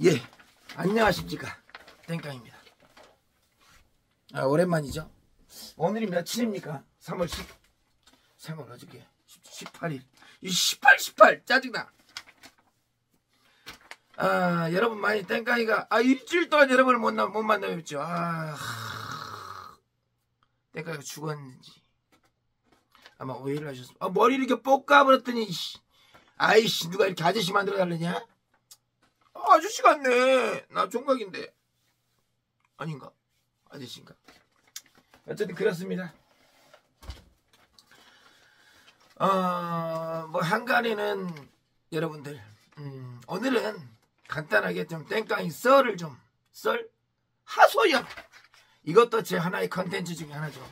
예, 안녕하십니까. 땡깡입니다. 오랜만이죠. 오늘이 며칠입니까? 3월 어저께 18일. 18 짜증나. 여러분 많이 땡깡이가 일주일 동안 여러분을 못 만나뵙죠. 땡깡이가 죽었는지 아마 오해를 하셨습니다. 머리를 이렇게 볶아버렸더니 아이씨 누가 이렇게 아저씨 만들어 달랬냐? 아저씨 같네. 나 종각인데. 아닌가? 아저씨인가? 어쨌든 그렇습니다. 뭐 한간에는 여러분들 오늘은 간단하게 좀 땡깡이 썰 하소연, 이것도 제 하나의 컨텐츠 중에 하나죠.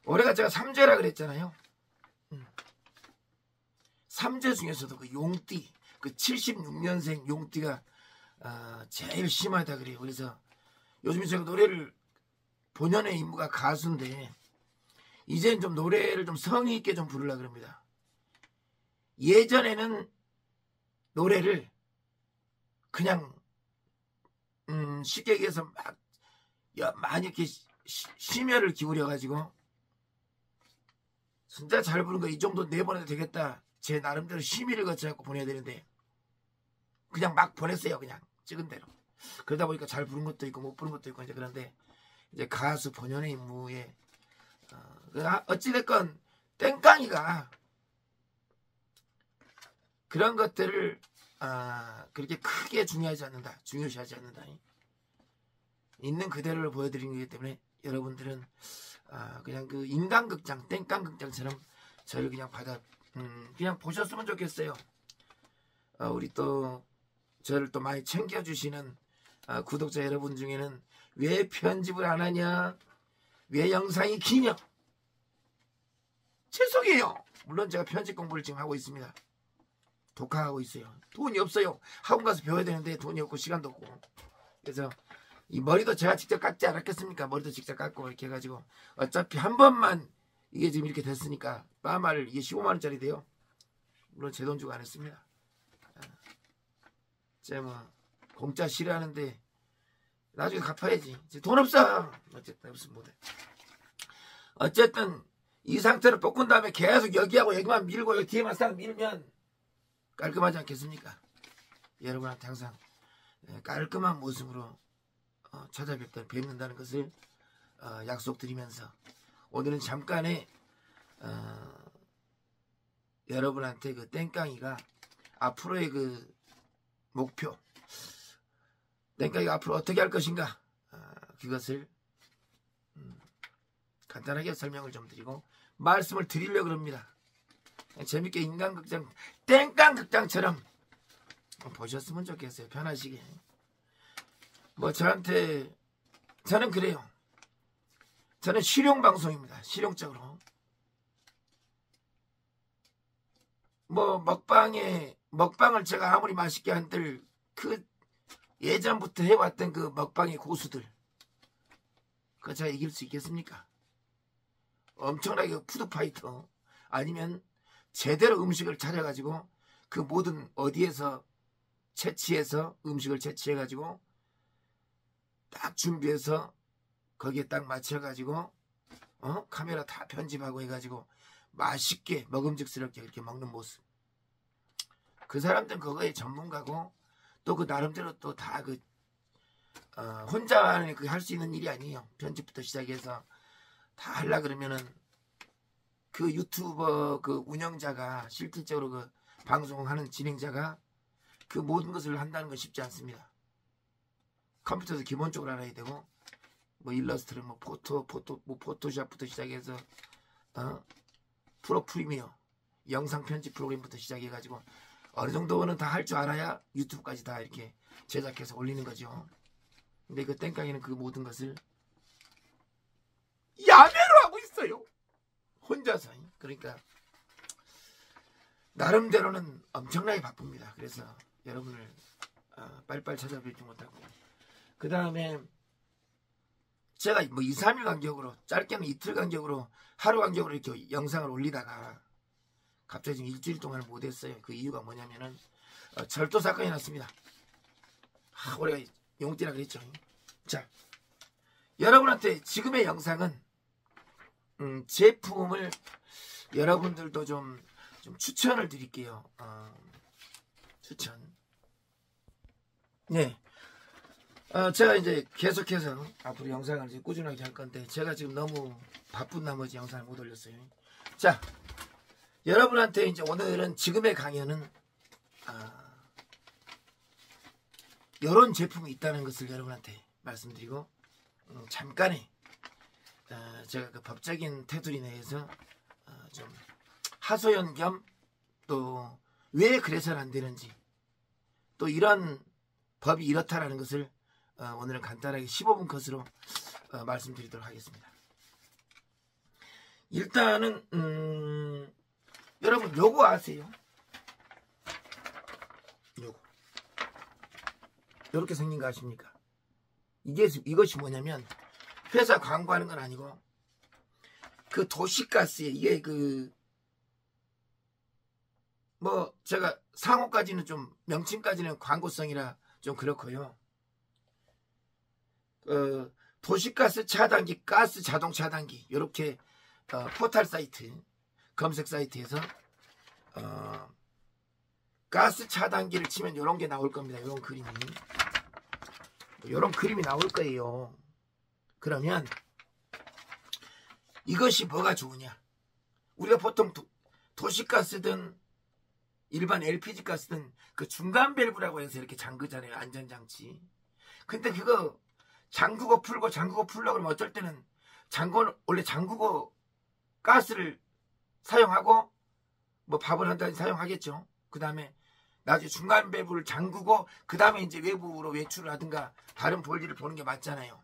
올해가 제가 3제라 그랬잖아요. 3제 중에서도 그 용띠, 그 76년생 용띠가 제일 심하다 그래요. 그래서 요즘 제가 노래를, 본연의 임무가 가수인데 이제는 좀 노래를 좀 성의 있게 좀 부르려고 그럽니다. 예전에는 노래를 그냥 쉽게 얘기해서 많이 이렇게 심혈을 기울여 가지고 진짜 잘 부른 거 이 정도 내보내도 되겠다, 제 나름대로 심의를 거쳐갖고 보내야 되는데 그냥 막 보냈어요. 그냥 찍은 대로. 그러다 보니까 잘 부른 것도 있고 못 부른 것도 있고 이제 그런데 이제 가수 본연의 임무에 어찌됐건 땡깡이가 그런 것들을 그렇게 크게 중요시하지 않는다. 있는 그대로를 보여드리는 거기 때문에 여러분들은 그냥 그 인간극장, 땡깡극장처럼 저를 그냥 그냥 보셨으면 좋겠어요. 우리 또 저를 또 많이 챙겨주시는 구독자 여러분 중에는 왜 편집을 안 하냐, 왜 영상이 기냐, 죄송해요. 물론 제가 편집 공부를 지금 하고 있습니다. 독학하고 있어요. 돈이 없어요. 학원 가서 배워야 되는데 돈이 없고 시간도 없고. 그래서 이 머리도 제가 직접 깎지 않았겠습니까? 머리도 직접 깎고 이렇게 해가지고 어차피 한 번만 이게 지금 이렇게 됐으니까 빠마를, 이게 15만원짜리 돼요. 물론 제 돈 주고 안 했습니다. 제가 뭐 공짜 싫어하는데 나중에 갚아야지. 돈 없어. 어쨌든 없으면 못해. 어쨌든 이 상태로 볶은 다음에 계속 여기하고 여기만 밀고 여기 뒤에만 싹 밀면 깔끔하지 않겠습니까? 여러분한테 항상 깔끔한 모습으로 찾아뵙는다는 것을 약속드리면서 오늘은 잠깐의 여러분한테 그 땡깡이가 앞으로의 그 목표, 땡깡이가 앞으로 어떻게 할 것인가, 그것을 간단하게 설명을 좀 드리고 말씀을 드리려고 합니다. 재밌게 인간극장, 땡깡극장처럼 보셨으면 좋겠어요. 편하시게. 뭐 저는 그래요. 저는 실용방송입니다. 실용적으로. 뭐 먹방을 제가 아무리 맛있게 한들 그 예전부터 해왔던 그 먹방의 고수들, 그거 제가 이길 수 있겠습니까? 엄청나게 푸드파이터, 아니면 제대로 음식을 찾아가지고 그 모든 어디에서 채취해서 음식을 채취해가지고 딱 준비해서 거기에 딱 맞춰가지고 카메라 다 편집하고 해가지고 맛있게 먹음직스럽게 이렇게 먹는 모습, 그 사람들은 그거에 전문가고 또 그 나름대로 또 다 혼자 할 수 있는 일이 아니에요. 편집부터 시작해서 다 하려 그러면은 그 유튜버 그 운영자가, 실질적으로 그 방송하는 진행자가 그 모든 것을 한다는 건 쉽지 않습니다. 컴퓨터도 기본적으로 알아야 되고, 뭐 일러스트를 뭐 포토샵부터 시작해서 프로 프리미어 영상 편집 프로그램부터 시작해가지고 어느 정도는 다 할 줄 알아야 유튜브까지 다 이렇게 제작해서 올리는 거죠. 근데 그 땡깡이는 그 모든 것을 야매로 하고 있어요. 혼자서. 그러니까 나름대로는 엄청나게 바쁩니다. 그래서 여러분을 빨리빨리 찾아뵙지 못하고, 그 다음에 제가 뭐 2, 3일 간격으로, 짧게는 이틀 간격으로, 하루 간격으로 이렇게 영상을 올리다가 갑자기 지금 일주일 동안 못했어요. 그 이유가 뭐냐면은 절도 사건이 났습니다. 우리가 용띠라 그랬죠. 자, 여러분한테 지금의 영상은 제품을 여러분들도 좀 추천을 드릴게요. 추천. 네. 제가 이제 계속해서 앞으로 영상을 이제 꾸준하게 할 건데 제가 지금 너무 바쁜 나머지 영상을 못 올렸어요. 자, 여러분한테 이제 오늘은 지금의 강연은 이런 제품이 있다는 것을 여러분한테 말씀드리고 잠깐의 제가 그 법적인 테두리 내에서 좀 하소연 겸 또 왜 그래서는 안 되는지 또 이런 법이 이렇다라는 것을 오늘은 간단하게 15분 컷으로 말씀드리도록 하겠습니다. 일단은 여러분 요거 아세요? 요거 요렇게 생긴 거 아십니까? 이것이 뭐냐면 회사 광고하는 건 아니고 그 도시가스에 이게 뭐 제가 상호까지는 좀 명칭까지는 광고성이라 좀 그렇고요. 도시가스 차단기, 가스 자동 차단기 이렇게 포털 사이트 검색 사이트에서 가스 차단기를 치면 이런 게 나올 겁니다. 이런 그림이 나올 거예요. 그러면 이것이 뭐가 좋으냐? 우리가 보통 도시가스든 일반 LPG 가스든 그 중간 밸브라고 해서 이렇게 잠그잖아요. 안전장치. 근데 그거 잠그고 풀고 그러면 어쩔 때는 원래 잠그고 가스를 사용하고 뭐 밥을 한다든지 사용하겠죠. 그 다음에 나중에 중간 밸브를 잠그고 그 다음에 이제 외부로 외출을 하든가 다른 볼일을 보는 게 맞잖아요.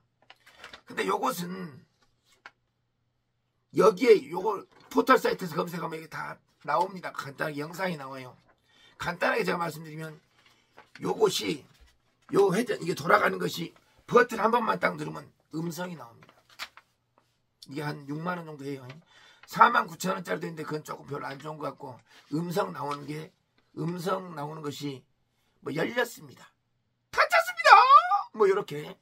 근데 요것은 여기에 요거 포털 사이트에서 검색하면 이게 다 나옵니다. 간단하게 영상이 나와요. 간단하게 제가 말씀드리면 요것이 요 회전 이게 돌아가는 것이 버튼 한 번만 딱 누르면 음성이 나옵니다. 이게 한 6만원 정도 해요. 49,000원짜리도 있는데 그건 조금 별로 안 좋은 것 같고 음성 나오는 것이 뭐 열렸습니다. 닫혔습니다. 뭐 이렇게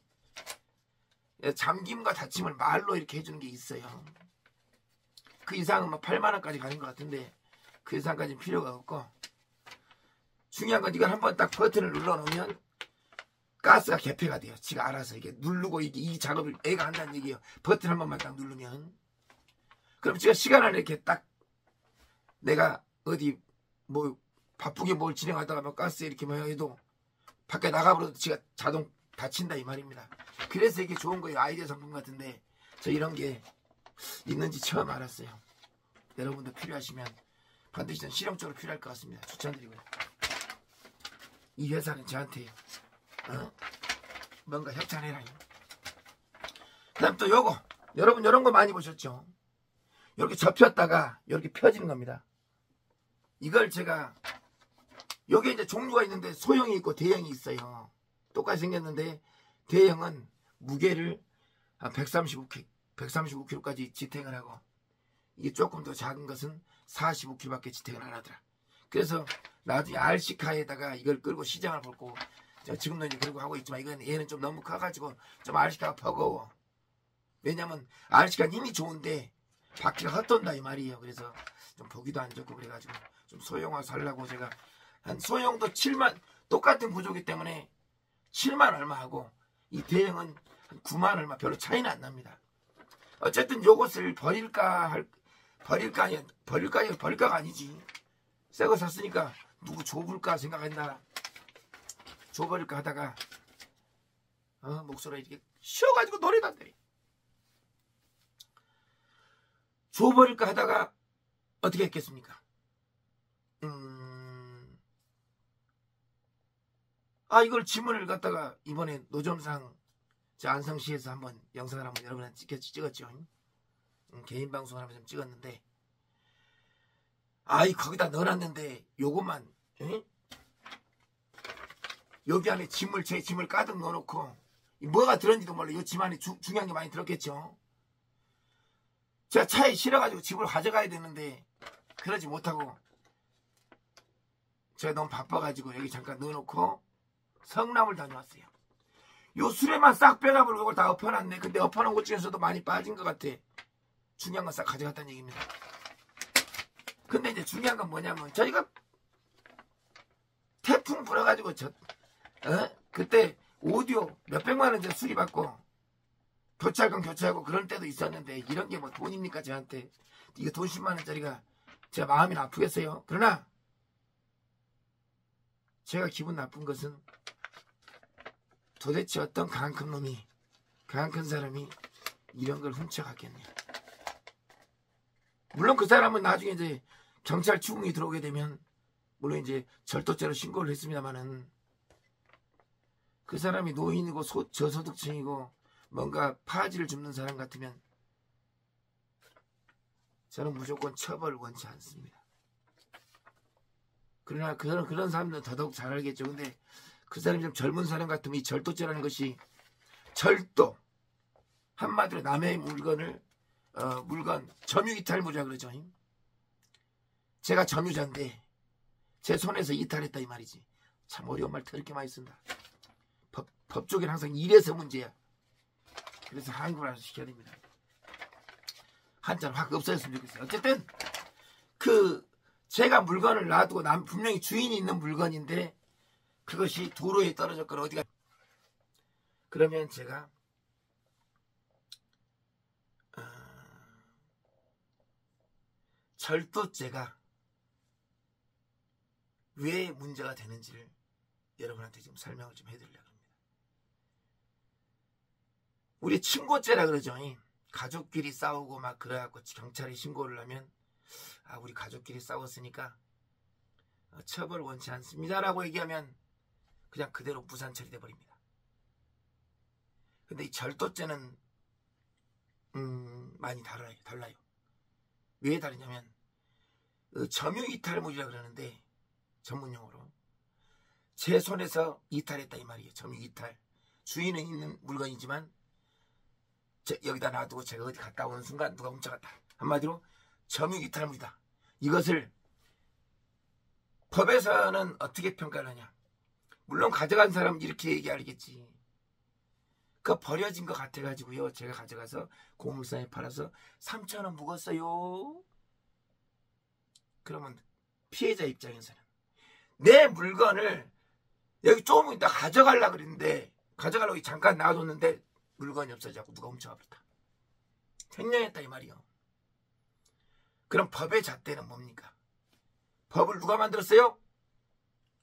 잠김과 닫힘을 말로 이렇게 해주는 게 있어요. 그 이상은 뭐 8만원까지 가는 것 같은데 그 이상까지는 필요가 없고 중요한 건 이걸 한번 딱 버튼을 눌러놓으면 가스가 개폐가 돼요. 지가 알아서 이게 누르고 이 작업을 애가 한다는 얘기예요. 버튼 한 번만 딱 누르면 그럼 지가 시간을 이렇게 딱 내가 어디 뭐 바쁘게 뭘 진행하다가 뭐 가스 이렇게 뭐 해도 밖에 나가버려도 지가 자동 닫힌다 이 말입니다. 그래서 이게 좋은 거예요. 아이디어 상품 같은데 저 이런 게 있는지 처음 알았어요. 여러분도 필요하시면 반드시 좀 실용적으로 필요할 것 같습니다. 추천드리고요. 이 회사는 저한테 뭔가 협찬해라요. 그 다음 또 요거 여러분 이런 거 많이 보셨죠? 이렇게 접혔다가 이렇게 펴지는 겁니다. 이걸 제가 여기 이제 종류가 있는데 소형이 있고 대형이 있어요. 똑같이 생겼는데 대형은 무게를 한 135kg까지 지탱을 하고 이게 조금 더 작은 것은 45kg밖에 지탱을 안 하더라. 그래서 나중에 RC카에다가 이걸 끌고 시장을 볼고 지금도 이제 그러고 하고 있지만 얘는 좀 너무 커가지고 좀 RC카가 버거워. 왜냐면 RC카는 힘이 좋은데 바퀴가 헛돈다 이 말이에요. 그래서 좀 보기도 안 좋고 그래가지고 좀 소형화 살라고 제가 한 소형도 7만 똑같은 구조기 때문에 7만 얼마 하고 이 대형은 한 9만 얼마 별로 차이는 안 납니다. 어쨌든 요것을 버릴까가 아니지. 새 거 샀으니까 누구 줘볼까 생각했나 줘버릴까 하다가 목소리가 이렇게 쉬어가지고 노래도 안 돼. 줘버릴까 하다가 어떻게 했겠습니까? 이걸 지문을 갖다가 이번에 노점상 저 안성시에서 한번 영상을 한번 여러분한테 찍었죠. 개인 방송을 한번 좀 찍었는데 거기다 넣어놨는데 요것만 여기 안에 제 짐을 가득 넣어놓고 뭐가 들었는지도 몰라. 이 짐 안에 중요한 게 많이 들었겠죠. 제가 차에 실어가지고 집을 가져가야 되는데 그러지 못하고 제가 너무 바빠가지고 여기 잠깐 넣어놓고 성남을 다녀왔어요. 요 술에만 싹 빼가버리고 그걸 다 엎어놨네. 근데 엎어놓은 것 중에서도 많이 빠진 것 같아. 중요한 건 싹 가져갔다는 얘기입니다. 근데 이제 중요한 건 뭐냐면 저희가 태풍 불어가지고 그때 오디오 몇백만 원 수리받고 교체할 건 교체하고 그럴 때도 있었는데 이런 게 뭐 돈입니까 저한테. 이거 돈 10만 원짜리가 제 마음이 아프겠어요. 그러나 제가 기분 나쁜 것은 도대체 어떤 강 큰 놈이, 강 큰 사람이 이런 걸 훔쳐갔겠냐. 물론 그 사람은 나중에 이제 경찰 추궁이 들어오게 되면 물론 이제 절도죄로 신고를 했습니다만은 그 사람이 노인이고 저소득층이고 뭔가 파지를 줍는 사람 같으면 저는 무조건 처벌을 원치 않습니다. 그러나 그런 사람들은 더더욱 잘 알겠죠. 근데 그 사람이 좀 젊은 사람 같으면 이 절도죄라는 것이 절도, 한마디로 남의 물건 점유이탈물이라 그러죠. 제가 점유자인데 제 손에서 이탈했다 이 말이지. 참 어려운 말 더럽게 많이 쓴다. 법조계는 항상 이래서 문제야. 그래서 한국을 시켜야 됩니다. 한자로 확 없어졌으면 좋겠어요. 어쨌든 제가 물건을 놔두고 분명히 주인이 있는 물건인데 그것이 도로에 떨어졌거나 어디가 그러면 제가 절도죄가 왜 문제가 되는지를 여러분한테 지금 설명을 좀 해드리려고 합니다. 우리 친고죄라 그러죠. 가족끼리 싸우고 막 그래갖고 경찰에 신고를 하면 우리 가족끼리 싸웠으니까 처벌 원치 않습니다라고 얘기하면 그냥 그대로 무산 처리돼 버립니다. 근데 이 절도죄는 많이 달라요. 왜 다르냐면 점유이탈물이라 그러는데 전문용어로 제 손에서 이탈했다 이 말이에요. 점유이탈. 주인은 있는 물건이지만 여기다 놔두고 제가 어디 갔다 오는 순간 누가 훔쳐갔다. 한마디로 점유이탈물이다. 이것을 법에서는 어떻게 평가를 하냐. 물론 가져간 사람은 이렇게 얘기하겠지. 그 버려진 것 같아가지고요. 제가 가져가서 고물상에 팔아서 3,000원 묵었어요. 그러면 피해자 입장에서는 내 물건을 여기 조금 이따 가져가려고 그랬는데 가져가려고 잠깐 놔뒀는데 물건이 없어져서 누가 훔쳐가버렸다. 횡령했다 이 말이요. 그럼 법의 잣대는 뭡니까? 법을 누가 만들었어요?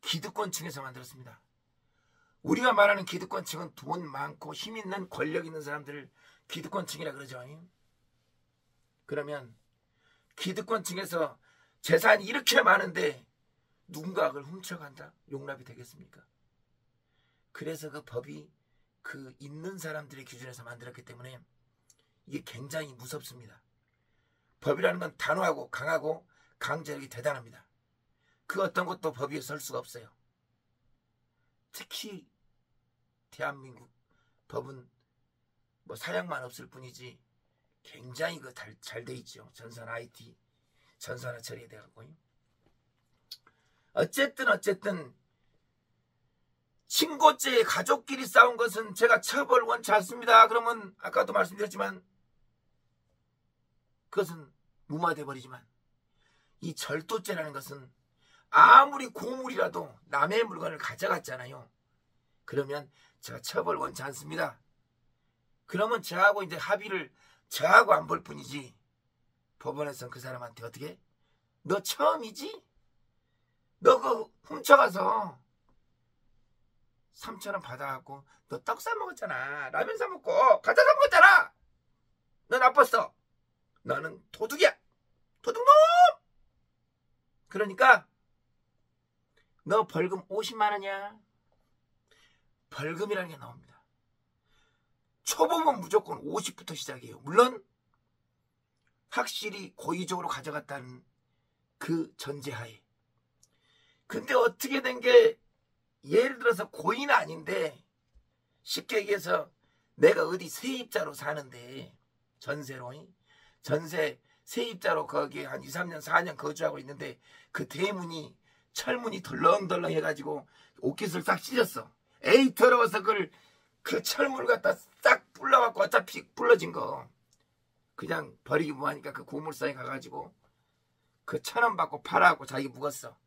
기득권층에서 만들었습니다. 우리가 말하는 기득권층은 돈 많고 힘 있는 권력 있는 사람들을 기득권층이라 그러죠. 그러면 기득권층에서 재산이 이렇게 많은데 누군가 그걸 훔쳐간다? 용납이 되겠습니까? 그래서 그 법이 그 있는 사람들의 기준에서 만들었기 때문에 이게 굉장히 무섭습니다. 법이라는 건 단호하고 강하고 강제력이 대단합니다. 그 어떤 것도 법 위에 설 수가 없어요. 특히 대한민국 법은 뭐 사양만 없을 뿐이지 굉장히 잘 돼 있죠. 전산 IT, 전산화 처리에 대하고. 어쨌든 친고죄에 가족끼리 싸운 것은 제가 처벌 원치 않습니다. 그러면 아까도 말씀드렸지만 그것은 무마돼 버리지만 이 절도죄라는 것은 아무리 고물이라도 남의 물건을 가져갔잖아요. 그러면 제가 처벌 원치 않습니다. 그러면 저하고 이제 합의를 저하고 안 볼 뿐이지 법원에서는 그 사람한테 어떻게? 너 처음이지? 너 그 훔쳐가서 3,000원 받아갖고 너 떡 사 먹었잖아. 라면 사 먹고 과자 사 먹었잖아. 너 나빴어. 너는 도둑이야. 도둑놈. 그러니까 너 벌금 50만 원이야. 벌금이라는 게 나옵니다. 초범은 무조건 50부터 시작이에요. 물론 확실히 고의적으로 가져갔다는 그 전제하에. 근데 어떻게 된 게 예를 들어서 고의는 아닌데 쉽게 얘기해서 내가 어디 세입자로 사는데 전세로 전세 세입자로 거기에 한 2, 3년 4년 거주하고 있는데 그 대문이 철문이 덜렁덜렁 해가지고 옷깃을 싹 찢었어. 에이 더러워서 그걸 그 철물 갖다 싹 불러갖고 어차피 불러진 거 그냥 버리기 뭐하니까 그 고물상에 가가지고 그 1,000원 받고 팔아갖고 자기 묵었어.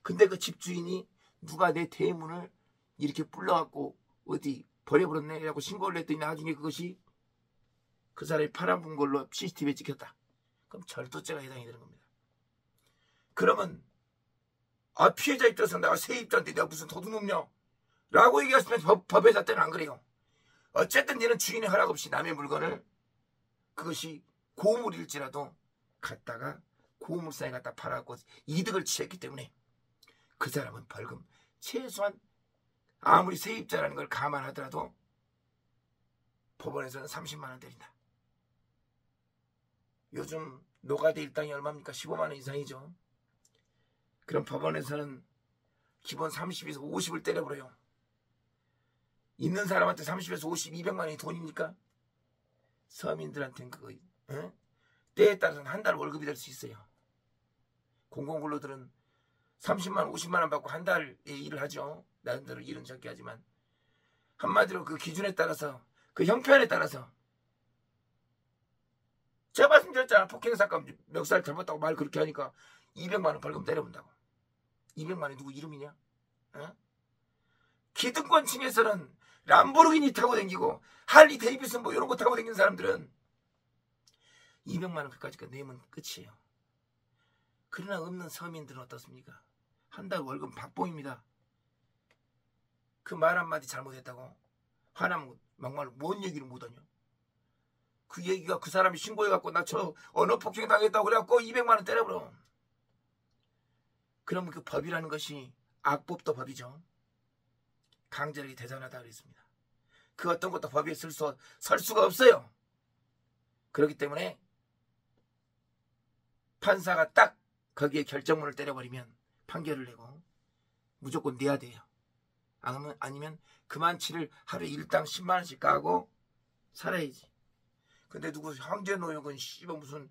근데 그 집주인이 누가 내 대문을 이렇게 불러갖고 어디 버려버렸네 라고 신고를 했더니 나중에 그것이 그 사람이 팔아본 걸로 CCTV에 찍혔다. 그럼 절도죄가 해당이 되는 겁니다. 그러면 피해자 입장에서 내가 세입자인데 내가 무슨 도둑놈냐 라고 얘기했으면 법에서 때는 안 그래요. 어쨌든 얘는 주인의 허락 없이 남의 물건을 그것이 고물일지라도 갖다가 고물상에 갖다 팔아갖고 이득을 취했기 때문에 그 사람은 벌금 최소한 아무리 세입자라는 걸 감안하더라도 법원에서는 30만 원 때린다. 요즘 노가대 일당이 얼마입니까? 15만 원 이상이죠. 그럼 법원에서는 기본 30에서 50을 때려버려요. 있는 사람한테 30에서 50, 200만 원이 돈입니까? 서민들한테는 그거 때에 따라서는 한 달 월급이 될 수 있어요. 공공근로들은 30만 원, 50만 원 받고 한 달에 일을 하죠. 나름대로 일은 적게 하지만 한마디로 그 기준에 따라서 그 형편에 따라서 제가 말씀드렸잖아. 폭행사건 멱살 잡았다고 말 그렇게 하니까 200만 원 벌금 때려본다고. 200만 원이 누구 이름이냐? 기득권층에서는 람보르기니 타고 다니고 할리 데이비슨 뭐 이런 거 타고 다니는 사람들은 200만 원 그까짓 거 내면 끝이에요. 그러나 없는 서민들은 어떻습니까? 한 달 월급 박봉입니다. 그 말 한마디 잘못했다고 화나면 막말로 뭔 얘기를 못하냐? 그 얘기가 그 사람이 신고해갖고 나 저 언어폭행 당했다고 그래갖고 200만 원 때려버려. 그러면 그 법이라는 것이 악법도 법이죠. 강제력이 대단하다 그랬습니다. 그 어떤 것도 법에 설 수가 없어요. 그렇기 때문에 판사가 딱 거기에 결정문을 때려버리면 판결을 내고 무조건 내야 돼요. 아니면 그만치를 하루에 일당 10만 원씩 까고 살아야지. 근데 누구 황제노역은 씨발 무슨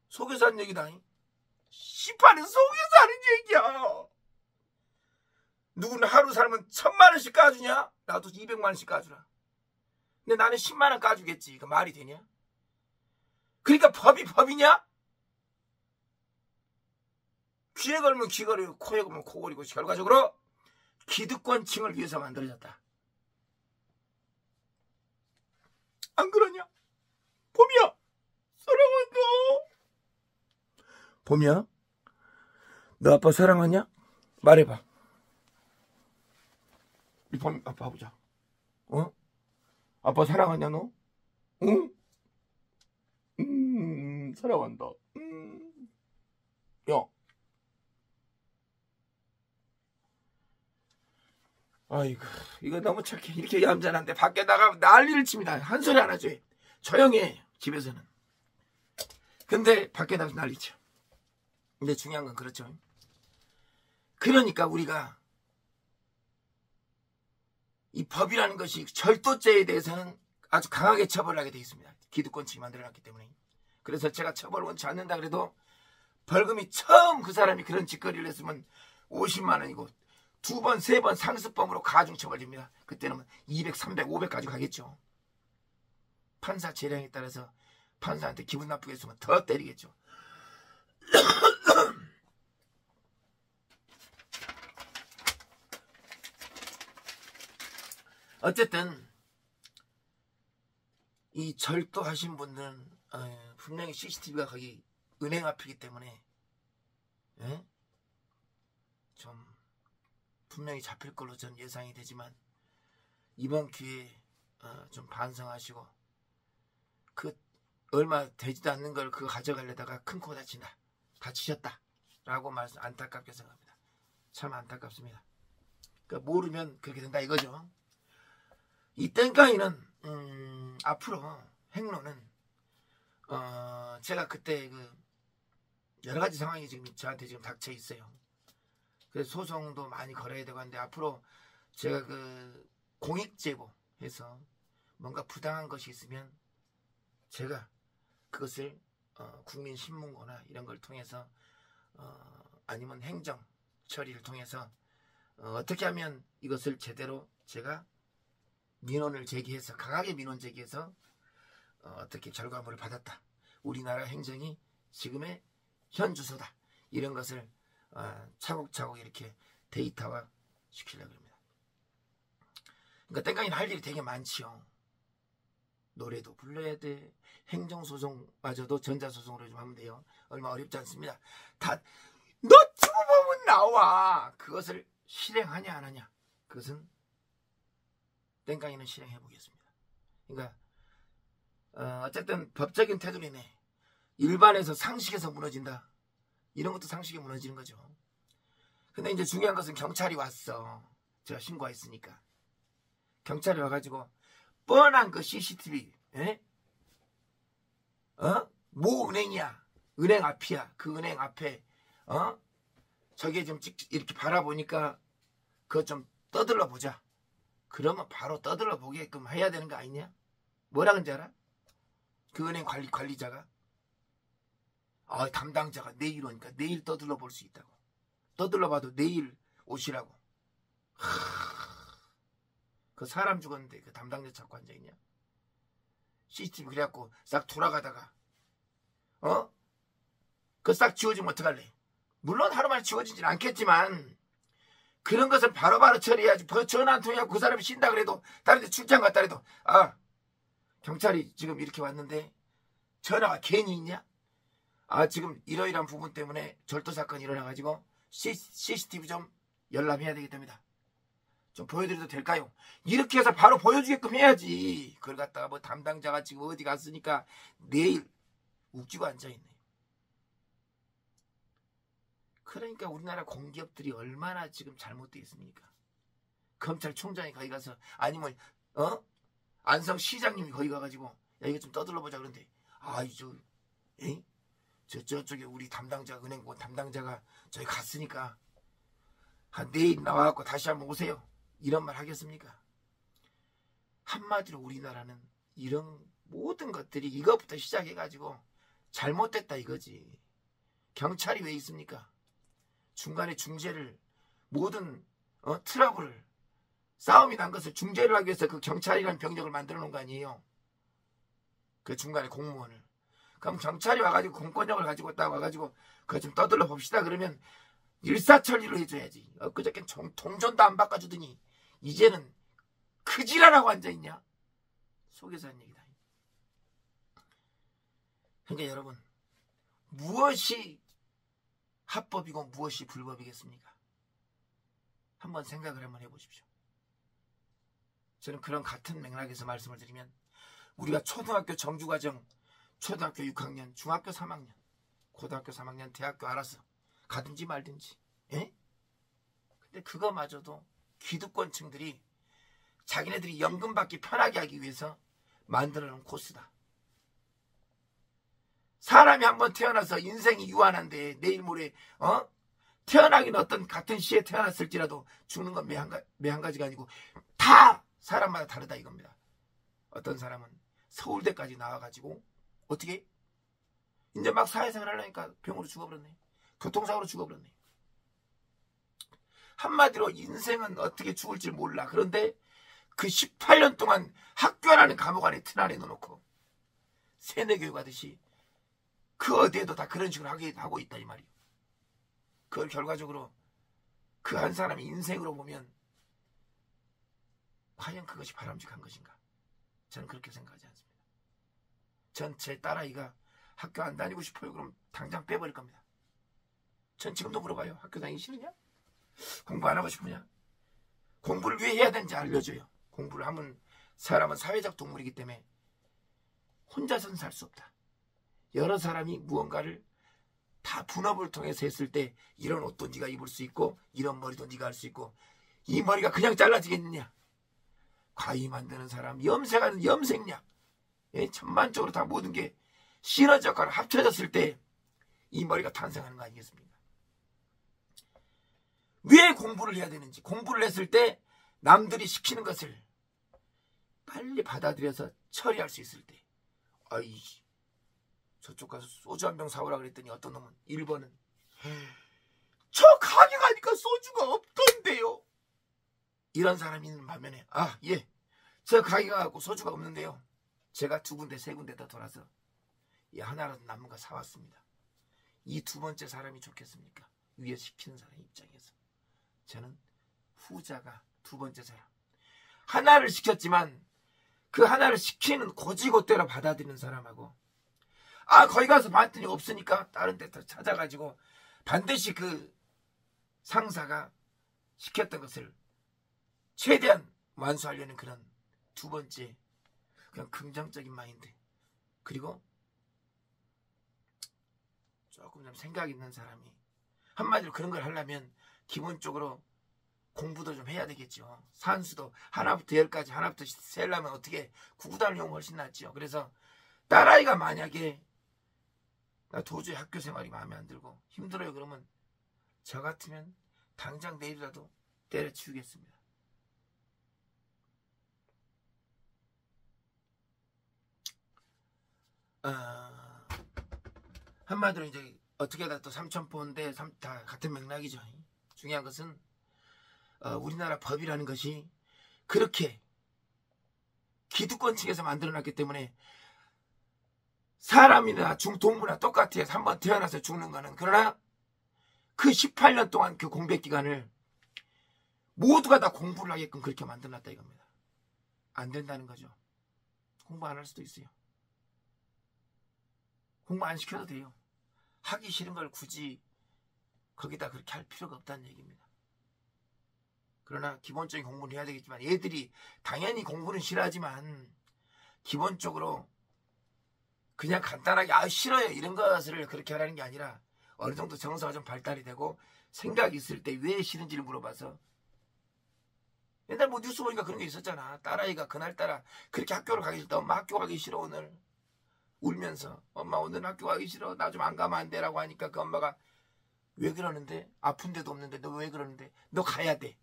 속여서 하는 얘기다. 씨발은 속여서 하는 얘기야. 누구는 하루 살면 1,000만 원씩 까주냐? 나도 200만 원씩 까주라. 근데 나는 10만 원 까주겠지. 그 말이 되냐? 그러니까 법이 법이냐? 귀에 걸면 귀걸이고 코에 걸면 코걸이고 결과적으로 기득권층을 위해서 만들어졌다. 안 그러냐? 봄이야 사랑한다. 봄이야? 너 아빠 사랑하냐? 말해봐. 이 봄 아빠 보자. 아빠 사랑하냐 너? 응? 사랑한다. 야. 아이고 이거 너무 착해. 이렇게 얌전한데 밖에 나가면 난리를 칩니다. 한 소리 안 하죠. 조용히 해 집에서는. 근데 밖에 나가서 난리쳐. 근데 중요한 건 그렇죠. 그러니까 우리가 이 법이라는 것이 절도죄에 대해서는 아주 강하게 처벌을 하게 되어 있습니다. 기득권층이 만들어놨기 때문에. 그래서 제가 처벌을 원치 않는다 그래도 벌금이 처음 그 사람이 그런 짓거리를 했으면 50만 원이고 2번, 3번 상습범으로 가중처벌됩니다. 그때는 200, 300, 500까지 가겠죠. 판사 재량에 따라서 판사한테 기분 나쁘게 했으면 더 때리겠죠. 어쨌든 이 절도하신 분들은 분명히 CCTV가 거기 은행 앞이기 때문에 좀 분명히 잡힐 걸로 전 예상이 되지만 이번 기회에 좀 반성하시고 그 얼마 되지도 않는 걸 그거 가져가려다가 큰 코 다치셨다 라고 말씀 안타깝게 생각합니다. 참 안타깝습니다. 그러니까 모르면 그렇게 된다 이거죠. 이 땡깡이는 앞으로 행로는 제가 그때 그 여러 가지 상황이 지금 저한테 지금 닥쳐 있어요. 그래서 소송도 많이 걸어야 되고 하는데 앞으로 제가 그 공익제보 해서 뭔가 부당한 것이 있으면 제가 그것을 국민신문고나 이런 걸 통해서 아니면 행정 처리를 통해서 어떻게 하면 이것을 제대로 제가 민원을 제기해서 강하게 민원 제기해서 어떻게 결과물을 받았다. 우리나라 행정이 지금의 현 주소다. 이런 것을 차곡차곡 이렇게 데이터화 시키려고 합니다. 그러니까 땡깡이는 할 일이 되게 많지요. 노래도 불러야 돼. 행정소송마저도 전자소송으로 좀 하면 돼요. 얼마 어렵지 않습니다. 다 너튜브 보면 나와. 그것을 실행하냐 안 하냐. 그것은 땡깡이는 실행해 보겠습니다. 그러니까 어쨌든 법적인 테두리네. 일반에서 상식에서 무너진다. 이런 것도 상식이 무너지는 거죠. 근데 이제 중요한 것은 경찰이 왔어. 제가 신고했으니까. 경찰이 와가지고 뻔한 그 CCTV, 모 은행이야. 은행 앞이야. 그 은행 앞에, 저게 좀 이렇게 바라보니까 그거 좀 떠들러 보자. 그러면 바로 떠들러 보게끔 해야 되는 거 아니냐? 뭐라 그런지 알아? 그 은행 관리자가 담당자가 내일 오니까 내일 떠들러 볼 수 있다고. 떠들러 봐도 내일 오시라고. 그 사람 죽었는데 그 담당자 찾고 앉아있냐? CCTV 그래갖고 싹 돌아가다가 그 싹 지워지면 어떡할래? 물론 하루 만에 지워지진 않겠지만 그런 것은 바로바로 처리해야지. 전화 한 통이하고 그 사람이 쉰다 그래도 다른 데 출장 갔다 그래도 경찰이 지금 이렇게 왔는데 전화가 괜히 있냐? 지금 이러이러한 부분 때문에 절도 사건이 일어나가지고 CCTV 좀 열람해야 되겠답니다. 좀 보여드려도 될까요? 이렇게 해서 바로 보여주게끔 해야지. 그걸 갖다가 뭐 담당자가 지금 어디 갔으니까 내일 웃기고 앉아있네. 그러니까 우리나라 공기업들이 얼마나 지금 잘못되어 있습니까? 검찰총장이 거기 가서 아니면 안성시장님이 거기 가가지고 야 이거 좀 떠들러보자 그런데 저쪽에 우리 담당자 은행 담당자가 저기 갔으니까 내일 나와갖고 다시 한번 오세요. 이런 말 하겠습니까? 한마디로 우리나라는 이런 모든 것들이 이것부터 시작해가지고 잘못됐다 이거지. 경찰이 왜 있습니까? 중간에 중재를 모든 트러블을 싸움이 난 것을 중재를 하기 위해서 그 경찰이라는 병력을 만들어 놓은 거 아니에요. 그 중간에 공무원을. 그럼 경찰이 와가지고 공권력을 가지고 딱 와가지고 그거 좀 떠들러 봅시다 그러면 일사천리로 해줘야지. 엊그저께는 동전도 안 바꿔주더니 이제는 크지라라고 앉아있냐? 속에서 한 얘기다. 그러니까 여러분 무엇이 합법이고 무엇이 불법이겠습니까? 한번 생각을 한번 해보십시오. 저는 그런 같은 맥락에서 말씀을 드리면 우리가 초등학교 정규과정 초등학교 6학년, 중학교 3학년, 고등학교 3학년, 대학교 알아서 가든지 말든지. 근데 그거마저도 기득권층들이 자기네들이 연금 받기 편하게 하기 위해서 만들어놓은 코스다. 사람이 한번 태어나서 인생이 유한한데 내일 모레 태어나긴 어떤 같은 시에 태어났을지라도 죽는 건 매 한 가지가 아니고 다 사람마다 다르다 이겁니다. 어떤 사람은 서울대까지 나와가지고 어떻게 이제 막 사회생활 하려니까 병으로 죽어버렸네. 교통사고로 죽어버렸네. 한마디로 인생은 어떻게 죽을지 몰라. 그런데 그 18년 동안 학교라는 감옥 안에 틀 안에 넣어놓고 세뇌교육 하듯이 그 어디에도 다 그런 식으로 하고 있다 이 말이에요. 그걸 결과적으로 그 한 사람의 인생으로 보면 과연 그것이 바람직한 것인가? 저는 그렇게 생각하지 않습니다. 전 제 딸아이가 학교 안 다니고 싶어요. 그럼 당장 빼버릴 겁니다. 전 지금도 물어봐요. 학교 다니기 싫으냐? 공부 안 하고 싶으냐? 공부를 왜 해야 되는지 알려줘요. 공부를 하면 사람은 사회적 동물이기 때문에 혼자서는 살 수 없다. 여러 사람이 무언가를 다 분업을 통해서 했을 때 이런 옷도 네가 입을 수 있고 이런 머리도 네가 할 수 있고 이 머리가 그냥 잘라지겠느냐? 과위 만드는 사람, 염색하는 염색약, 전반적으로 다 모든 게 시너지효과로 합쳐졌을 때 이 머리가 탄생하는 거 아니겠습니까? 왜 공부를 해야 되는지, 공부를 했을 때 남들이 시키는 것을 빨리 받아들여서 처리할 수 있을 때 저쪽 가서 소주 한 병 사오라 그랬더니 어떤 놈은 1번은 저 가게 가니까 소주가 없던데요. 이런 사람이 있는 반면에 예, 저 가게가 갖고 소주가 없는데요. 제가 2군데 3군데 더 돌아서 하나라도 남은 거 사왔습니다. 이 2번째 사람이 좋겠습니까? 위에 시키는 사람 입장에서 저는 후자가 2번째 사람. 하나를 시켰지만 그 하나를 시키는 고지고대로 받아들이는 사람하고 거기 가서 봤더니 없으니까 다른 데 더 찾아가지고 반드시 그 상사가 시켰던 것을 최대한 완수하려는 그런 2번째 그냥 긍정적인 마인드. 그리고 조금 좀 생각 있는 사람이 한마디로 그런 걸 하려면 기본적으로 공부도 좀 해야 되겠죠. 산수도 하나부터 10까지 하나부터 세려면 어떻게 구구단을 이용하면 훨씬 낫죠. 그래서 딸아이가 만약에 나 도저히 학교 생활이 마음에 안 들고 힘들어요 그러면 저 같으면 당장 내일이라도 때려치우겠습니다. 한마디로 이제 어떻게 다 또 삼천포인데 다 같은 맥락이죠. 중요한 것은 우리나라 법이라는 것이 그렇게 기득권 측에서 만들어놨기 때문에 사람이나 동물이나 똑같아요. 한번 태어나서 죽는 거는. 그러나 그 18년 동안 그 공백 기간을 모두가 다 공부를 하게끔 그렇게 만들어놨다 이겁니다. 안 된다는 거죠. 공부 안 할 수도 있어요. 공부 안 시켜도 돼요. 하기 싫은 걸 굳이 거기다 그렇게 할 필요가 없다는 얘기입니다. 그러나 기본적인 공부는 해야 되겠지만 얘들이 당연히 공부는 싫어하지만 기본적으로 그냥 간단하게 싫어요 이런 것을 그렇게 하라는 게 아니라 어느 정도 정서가 좀 발달이 되고 생각이 있을 때 왜 싫은지를 물어봐서 옛날 뭐 뉴스 보니까 그런 게 있었잖아. 딸아이가 그날따라 그렇게 학교를 가기 싫다. 엄마 학교 가기 싫어 오늘. 울면서 엄마 오늘 학교 가기 싫어. 나 좀 안 가면 안 돼라고 하니까 그 엄마가 왜 그러는데? 아픈 데도 없는데 너 왜 그러는데? 너 가야 돼.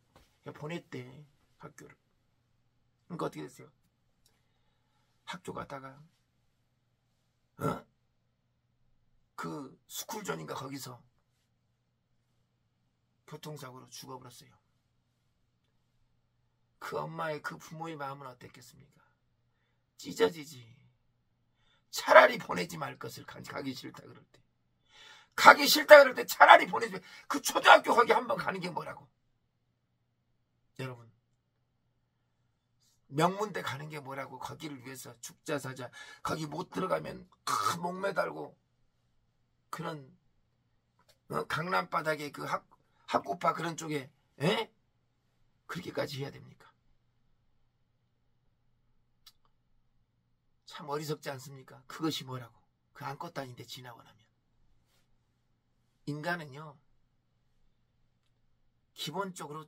보냈대 학교를. 그러니까 어떻게 됐어요? 학교 가다가 그 스쿨존인가 거기서 교통사고로 죽어버렸어요. 그 엄마의 그 부모의 마음은 어땠겠습니까? 찢어지지. 차라리 보내지 말 것을 가기 싫다 그럴 때. 가기 싫다 그럴 때 차라리 보내지. 그 초등학교 거기 한번 가는 게 뭐라고. 여러분. 명문대 가는 게 뭐라고. 거기를 위해서 죽자사자. 거기 못 들어가면 목 매달고 그런 강남 바닥에 그 학구파 그런 쪽에 그렇게까지 해야 됩니까? 참 어리석지 않습니까? 그것이 뭐라고. 그 아무것도 아닌데 지나고 나면. 인간은요. 기본적으로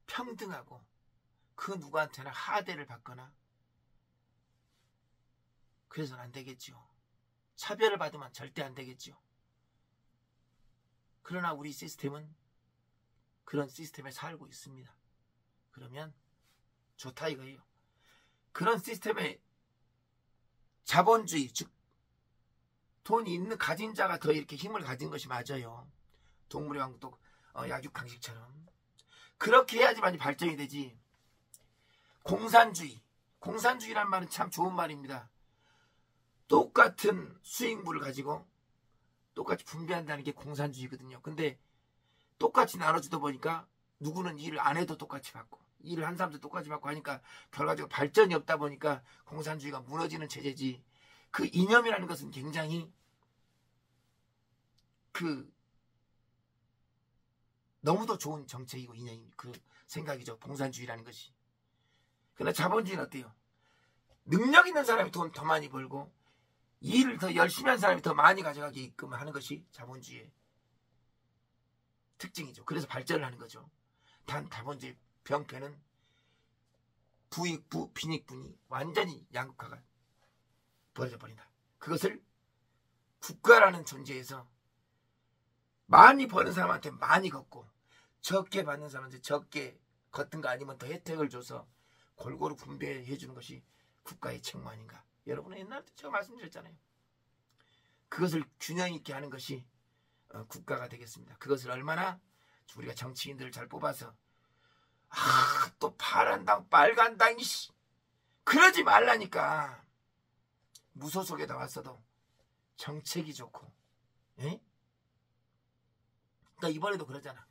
평등하고 그 누구한테나 하대를 받거나 그래서는 안 되겠죠. 차별을 받으면 절대 안 되겠죠. 그러나 우리 시스템은 그런 시스템에 살고 있습니다. 그러면 좋다 이거예요. 그런 시스템에 자본주의, 즉 돈이 있는 가진 자가 더 이렇게 힘을 가진 것이 맞아요. 동물의 왕국도 약육강식처럼 그렇게 해야지만 발전이 되지. 공산주의란 말은 참 좋은 말입니다. 똑같은 수익물을 가지고 똑같이 분배한다는 게 공산주의거든요. 근데 똑같이 나눠주다 보니까 누구는 일을 안 해도 똑같이 받고 일을 한 사람도 똑같이 받고 하니까 결과적으로 발전이 없다 보니까 공산주의가 무너지는 체제지. 그 이념이라는 것은 굉장히 너무도 좋은 정책이고 이념이 그 생각이죠. 공산주의라는 것이. 그러나 자본주의는 어때요? 능력 있는 사람이 돈 더 많이 벌고 일을 더 열심히 한 사람이 더 많이 가져가게끔 하는 것이 자본주의의 특징이죠. 그래서 발전을 하는 거죠. 단 자본주의 병폐는 부익부 빈익분이 완전히 양극화가 벌어져 버린다. 그것을 국가라는 존재에서 많이 버는 사람한테 많이 걷고 적게 받는 사람한테 적게 걷든 거 아니면 더 혜택을 줘서 골고루 분배해 주는 것이 국가의 책무 아닌가. 여러분은 옛날부터 제가 말씀드렸잖아요. 그것을 균형 있게 하는 것이 국가가 되겠습니다. 그것을 얼마나 우리가 정치인들을 잘 뽑아서 또 파란당 빨간당 그러지 말라니까. 무소속에 나왔어도 정책이 좋고, 에? 그러니까 이번에도 그러잖아.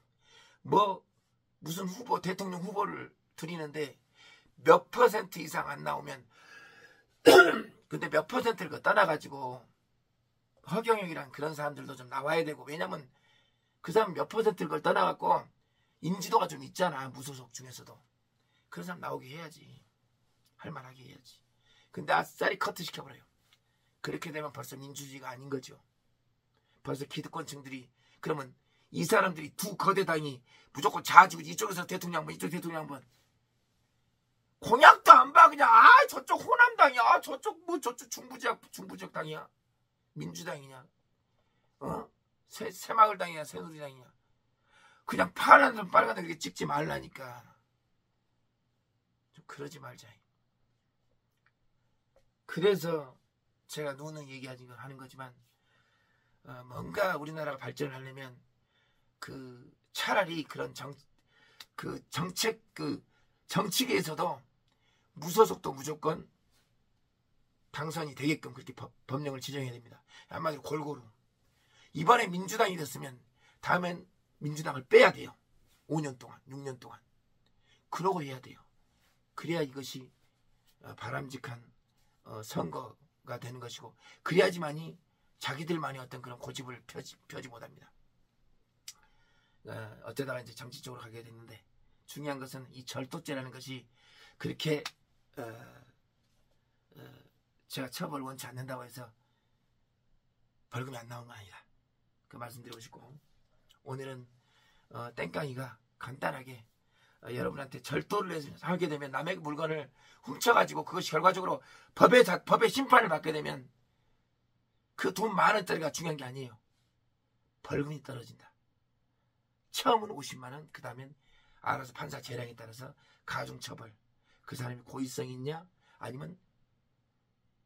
무슨 후보, 대통령 후보를 드리는데 몇 % 이상 안 나오면 근데 몇 %를 떠나가지고 허경영이랑 그런 사람들도 좀 나와야 되고, 왜냐면 그 사람 몇 %를 떠나갖고 인지도가 좀 있잖아. 무소속 중에서도 그런 사람 나오게 해야지. 할만하게 해야지. 근데 아싸리 커트 시켜버려요. 그렇게 되면 벌써 민주주의가 아닌 거죠. 벌써 기득권층들이, 그러면 이 사람들이 두 거대 당이 무조건 자주 이쪽에서 대통령 한번, 이쪽 대통령 한번, 공약도 안 봐. 그냥 저쪽 호남당이야, 저쪽 저쪽 중부지역 당이야, 민주당이냐, 새마을당이냐, 새누리당이냐. 그냥 파란색 빨간색 이렇게 찍지 말라니까. 좀 그러지 말자. 그래서 제가 누누 얘기하는 거지만, 뭔가 우리나라가 발전을 하려면 차라리 그런 정책, 정치계에서도 무소속도 무조건 당선이 되게끔 그렇게 법령을 지정해야 됩니다. 한마디로 골고루. 이번에 민주당이 됐으면 다음엔 민주당을 빼야 돼요. 5년 동안, 6년 동안. 그러고 해야 돼요. 그래야 이것이 바람직한 선거가 되는 것이고, 그래야지만이 자기들만의 어떤 그런 고집을 펴지 못합니다. 어쩌다가 이제 정치 쪽으로 가게 됐는데, 중요한 것은 이 절도죄라는 것이 그렇게 제가 처벌을 원치 않는다고 해서 벌금이 안 나오는 건 아니다. 그 말씀드리고 싶고, 오늘은 땡깡이가 간단하게 여러분한테 절도를 하게 되면, 남의 물건을 훔쳐가지고 그것이 결과적으로 법의 심판을 받게 되면 그 돈 10,000원짜리가 중요한 게 아니에요. 벌금이 떨어진다. 처음은 500,000원, 그 다음엔 알아서 판사 재량에 따라서 가중처벌. 그 사람이 고의성이 있냐, 아니면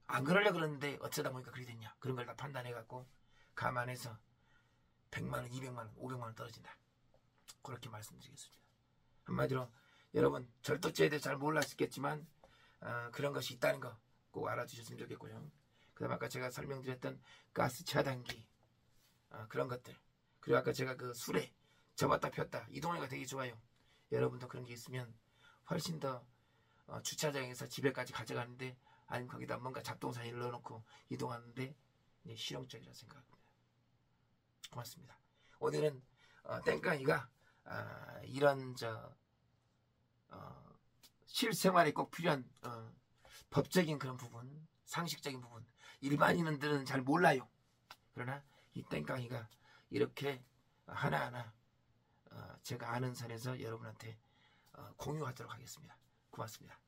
안 그러려고 그러는데 어쩌다 보니까 그렇게 됐냐, 그런 걸 다 판단해갖고 감안해서 100만원, 200만원, 500만원 떨어진다. 그렇게 말씀드리겠습니다. 한마디로 여러분, 절도죄에 대해 잘 몰랐겠지만 그런 것이 있다는 거 꼭 알아주셨으면 좋겠고요. 그 다음 아까 제가 설명드렸던 가스 차단기, 그런 것들, 그리고 아까 제가 그 술에 접었다 폈다, 이 동네가 되게 좋아요. 여러분도 그런 게 있으면 훨씬 더 주차장에서 집에까지 가져가는데, 아니면 거기다 뭔가 잡동사니를 넣어놓고 이동하는데 실용적이라 생각합니다. 고맙습니다. 오늘은 땡깡이가 이런 실생활에 꼭 필요한 법적인 그런 부분, 상식적인 부분, 일반인들은 잘 몰라요. 그러나 이 땡깡이가 이렇게 하나하나 제가 아는 선에서 여러분한테 공유하도록 하겠습니다. 고맙습니다.